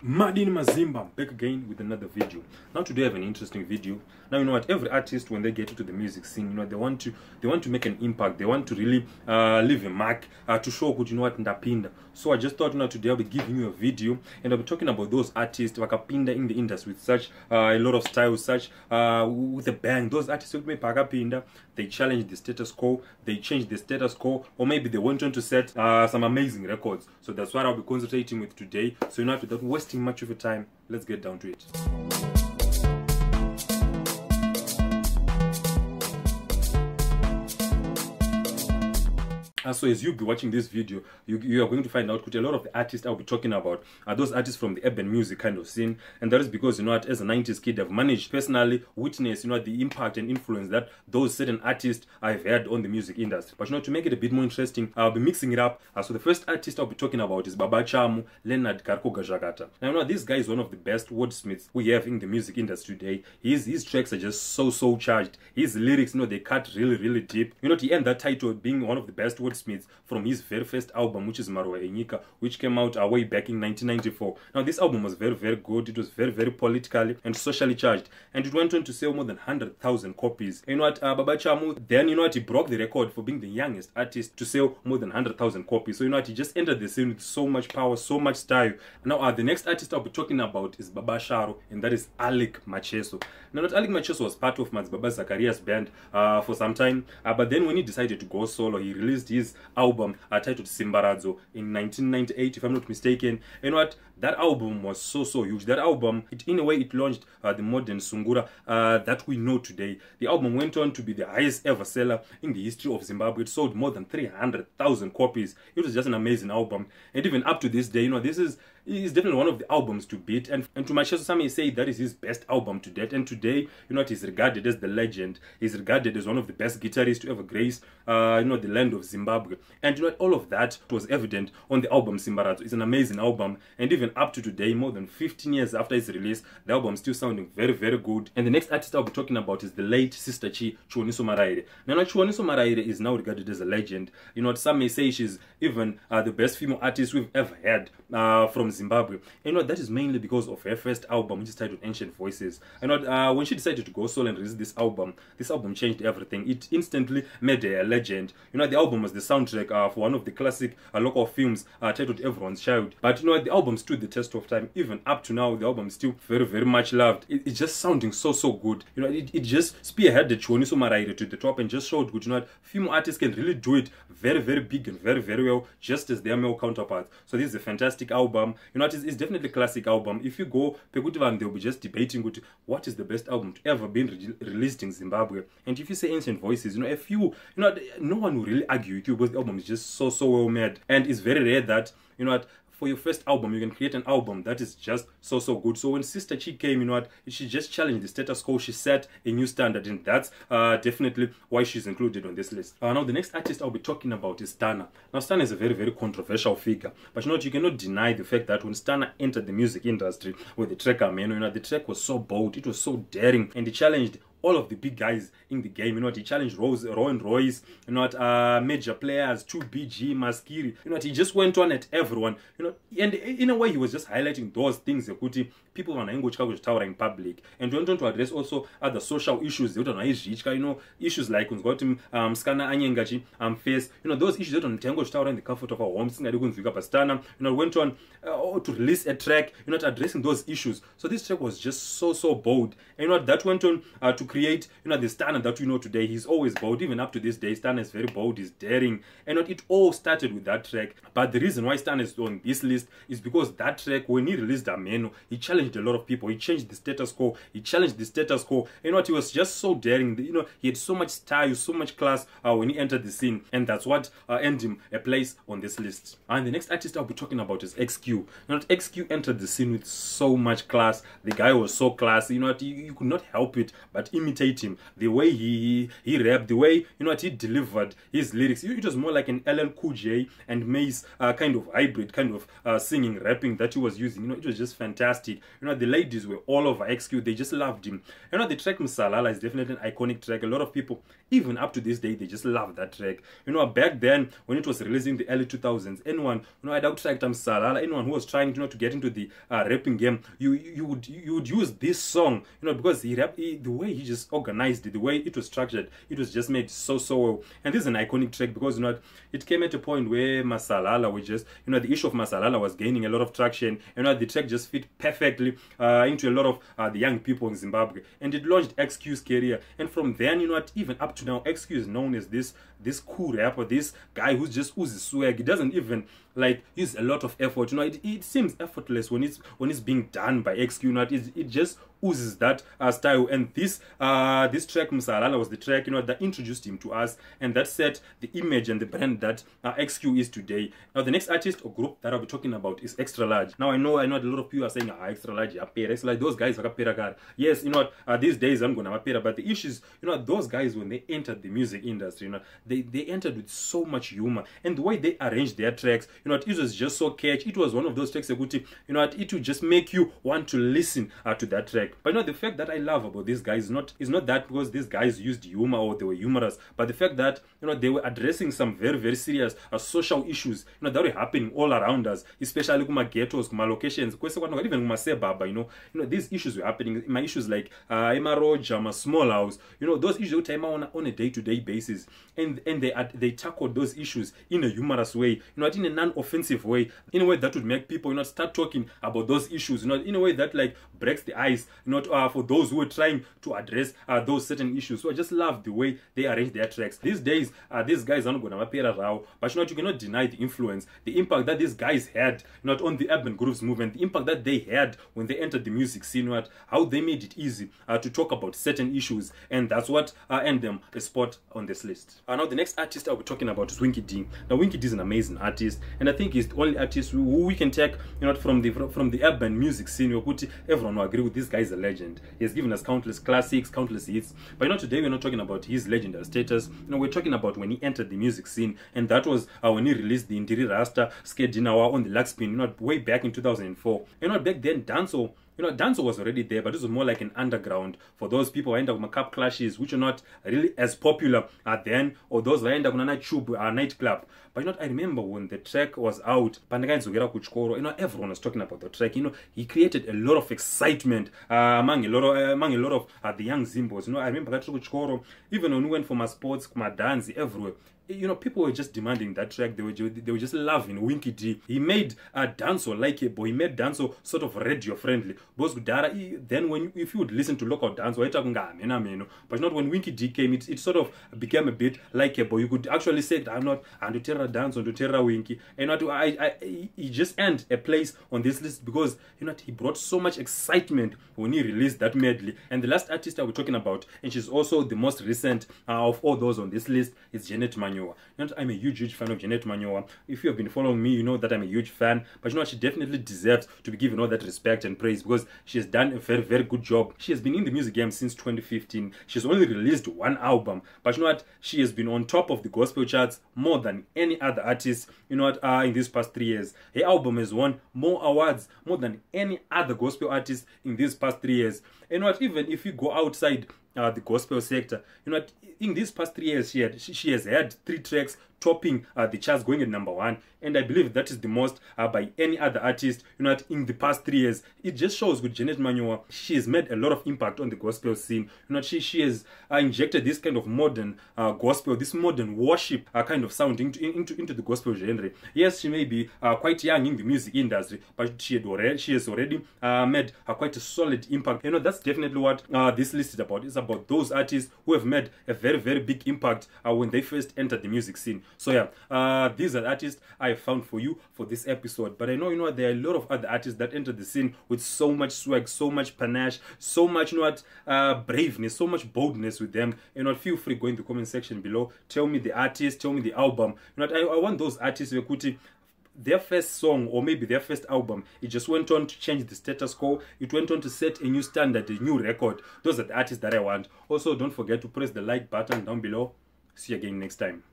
Madin Mazimba, I'm back again with another video. Now today I have an interesting video. Now you know what, every artist when they get into the music scene, you know, they want to make an impact. They want to really leave a mark to show good, you know what, ndapinda. So I just thought, you know, today I'll be giving you a video and I'll be talking about those artists wakapinda in the industry with such a lot of style, such with a bang. Those artists who made pakapinda, they challenged the status quo, they changed the status quo, or maybe they went on to set some amazing records. So that's what I'll be concentrating with today. So you know, without wasting much of your time, let's get down to it. So as you'll be watching this video, you are going to find out that a lot of the artists I'll be talking about are those artists from the urban music kind of scene. And that is because, you know what, as a 90s kid, I've managed personally witness, you know, the impact and influence that those certain artists I've had on the music industry. But you know, to make it a bit more interesting, I'll be mixing it up. So the first artist I'll be talking about is Baba Chamu Leonard Karko-Gajagata. Now you know, this guy is one of the best wordsmiths we have in the music industry today. His tracks are just so charged. His lyrics, you know, they cut really deep. You know, to end that title being one of the best wordsmiths from his very first album, which is Maruwa Enyika, which came out way back in 1994. Now this album was very good. It was very politically and socially charged, and it went on to sell more than 100,000 copies. And you know what, Baba Chamu, then you know what, he broke the record for being the youngest artist to sell more than 100,000 copies. So you know what, he just entered the scene with so much power, so much style. Now the next artist I'll be talking about is Baba Sharo, and that is Alec Macheso. Now not Alec Macheso was part of Mats Baba Zakaria's band for some time, but then when he decided to go solo, he released his album titled Simbaradzo in 1998, if I'm not mistaken. And you know what, that album was so huge. That album, in a way, it launched the modern Sungura that we know today. The album went on to be the highest ever seller in the history of Zimbabwe. It sold more than 300,000 copies. It was just an amazing album, and even up to this day, you know, this is definitely one of the albums to beat. And to Macheso, some may say that is his best album to date. And today, you know, he's regarded as the legend. He's regarded as one of the best guitarists to ever grace, you know, the land of Zimbabwe. And you know, all of that was evident on the album Simbaradzo. It's an amazing album, and even up to today, more than 15 years after its release, the album is still sounding very good. And the next artist I'll be talking about is the late Sister Chi Chiwoniso Maraire. Now Chiwoniso Maraire is now regarded as a legend. You know, some may say she's even the best female artist we've ever had from Zimbabwe. And you know, that is mainly because of her first album, which is titled Ancient Voices. And you know, when she decided to go solo and release this album changed everything. It instantly made her a legend. You know, the album was the soundtrack for one of the classic local films titled Everyone's Child. But you know, the album stood the test of time. Even up to now, the album is still very much loved. It's just sounding so good. You know, it just spearheaded Chiwoniso Maraire to the top and just showed good, you know, female artists can really do it very big and very well, just as their male counterparts. So this is a fantastic album. You know, it's definitely a classic album. If you go Pekutivan, they'll be just debating what is the best album to ever been released in Zimbabwe. And if you say Ancient Voices, you know, you know, no one will really argue with you, because the album is just so well made. And it's very rare that, you know what, for your first album, you can create an album that is just so good. So when Sister Chi came, you know what, she just challenged the status quo. She set a new standard, and that's definitely why she's included on this list. Now the next artist I'll be talking about is Stana. Now Stana is a very controversial figure, but you know what, you cannot deny the fact that when Stana entered the music industry with the track Ameno, you know, the track was so bold, it was so daring, and it challenged all of the big guys in the game. You know what, he challenged Rowan Royce, you know what, major players, 2BG, Maskiri. You know what, he just went on at everyone. You know, and in a way, he was just highlighting those things that people want to tower in public, and went on to address also other social issues. You know, issues like skana anyengachi face. You know, those issues that on Tango tower in the comfort of our homes. You know, went on to release a track, you know, addressing those issues. So this track was just so bold. And you know, that went on to create, you know, the standard that we know today. He's always bold. Even up to this day, Stan is very bold, he's daring. And it all started with that track. But the reason why Stan is on this list is because that track, when he released Ameno, he challenged a lot of people. He changed the status quo. He challenged the status quo. You know what, he was just so daring. You know, he had so much style, so much class when he entered the scene. And that's what earned him a place on this list. And the next artist I'll be talking about is XQ. You know, XQ entered the scene with so much class. The guy was so classy. You know what, you could not help it but imitate him, the way he rapped, the way, you know what, he delivered his lyrics. It was more like an LL Cool J and Mace kind of hybrid, kind of singing, rapping that he was using. You know, it was just fantastic. You know, the ladies were all over XQ. They just loved him. You know, the track Msalala is definitely an iconic track. A lot of people, even up to this day, they just love that track. You know, back then, when it was released in the early 2000s, anyone, you know, I'd tracked Msalala, anyone who was trying, you know, to get into the rapping game, you would use this song, you know, because the way he just organized it, the way it was structured, it was just made so well. And this is an iconic track because, you know, it came at a point where Msalala was just, you know, the issue of Msalala was gaining a lot of traction. You know, the track just fit perfectly into a lot of the young people in Zimbabwe, and it launched XQ's career. And from then, you know what, even up to now, XQ is known as this cool rapper, this guy who's just oozes swag. He doesn't even like use a lot of effort. You know, it seems effortless when it's being done by XQ. You know, it just oozes that style. And this track Msalala was the track, you know, that introduced him to us, and that set the image and the brand that XQ is today. Now, the next artist or group that I'll be talking about is Extra Large. Now, I know a lot of people are saying Extra Large, Extra Large, those guys are pera. Yes, you know, these days I'm gonna pera, but the issue is, you know, those guys, when they entered the music industry, you know, they entered with so much humor, and the way they arranged their tracks, you know, it was just so catchy. It was one of those tracks, you know, it would just make you want to listen to that track. But you know, the fact that I love about these guys is not that because these guys used humor or they were humorous, but the fact that, you know, they were addressing some very serious social issues, you know, that were happening all around us, especially kuma ghettos, kuma locations, even kuma sebaba, you know, these issues were happening. My issues like Roja, my small house, you know, those issues time on a day-to-day basis, and they tackled those issues in a humorous way, you know, in a non-offensive way, in a way that would make people, you know, start talking about those issues, you know, in a way that like breaks the ice, you know, for those who are trying to address those certain issues. So I just love the way they arrange their tracks. These days, these guys are not going to appear around, but you know, you cannot deny the influence, the impact that these guys had, you know, on the urban grooves movement, the impact that they had when they entered the music scene, you know, how they made it easy to talk about certain issues, and that's what earned them a spot on this list. Now, the next artist I'll be talking about is Winky D. Now, Winky D is an amazing artist, and I think he's the only artist who we can take, you know, from the urban music scene. Everyone will agree with this guy is a legend. He has given us countless classics, countless hits. But you know, today we're not talking about his legendary status. You know, we're talking about when he entered the music scene, and that was when he released the Indiri Rasta Skedinawa on the Luxpin, you know, way back in 2004. You know, back then, dancehall, you know, dancehall was already there, but this was more like an underground for those people who end up with cup clashes, which are not really as popular then, or those who end up with a tube nightclub. But you know, I remember when the track was out, you know, everyone was talking about the track. You know, he created a lot of excitement among a lot of the young Zimbos. You know, I remember that track, even when we went for my sports, my dance, everywhere. You know, people were just demanding that track. They were just loving Winky D. He made dancehall like a boy. He made dancehall sort of radio friendly. Then if you would listen to local dancehall, but not when Winky D came, it sort of became a bit like a boy. You could actually say that I'm not and to terra dance or to terra Winky, and he just earned a place on this list because, you know, he brought so much excitement when he released that medley. And the last artist that we're talking about, and she's also the most recent of all those on this list, is Janet Manyowa. You know, I'm a huge fan of Janet Manyowa. If you have been following me, you know that I'm a huge fan. But you know, she definitely deserves to be given all that respect and praise because she has done a very good job. She has been in the music game since 2015. She's only released one album, but you know what? She has been on top of the gospel charts more than any other artist, you know what, in these past 3 years. Her album has won more awards, more than any other gospel artist in these past 3 years. And you know what? Even if you go outside the gospel sector, you know, in these past 3 years, she has had 3 tracks topping the charts, going at #1, and I believe that is the most by any other artist, you know, in the past 3 years. It just shows with Janet Manyowa, she has made a lot of impact on the gospel scene. You know, she has injected this kind of modern gospel, this modern worship kind of sound into the gospel genre. Yes, she may be quite young in the music industry, but she has already made quite a solid impact. You know, that's definitely what this list is about. It's about those artists who have made a very big impact when they first entered the music scene. So yeah, these are the artists I found for you for this episode. But I know, you know, there are a lot of other artists that entered the scene with so much swag, so much panache, so much, you know what, braveness, so much boldness with them. You know, feel free, go in the comment section below. Tell me the artist, tell me the album. You know what, I want those artists who their first song or maybe their first album, it just went on to change the status quo. It went on to set a new standard, a new record. Those are the artists that I want. Also, don't forget to press the like button down below. See you again next time.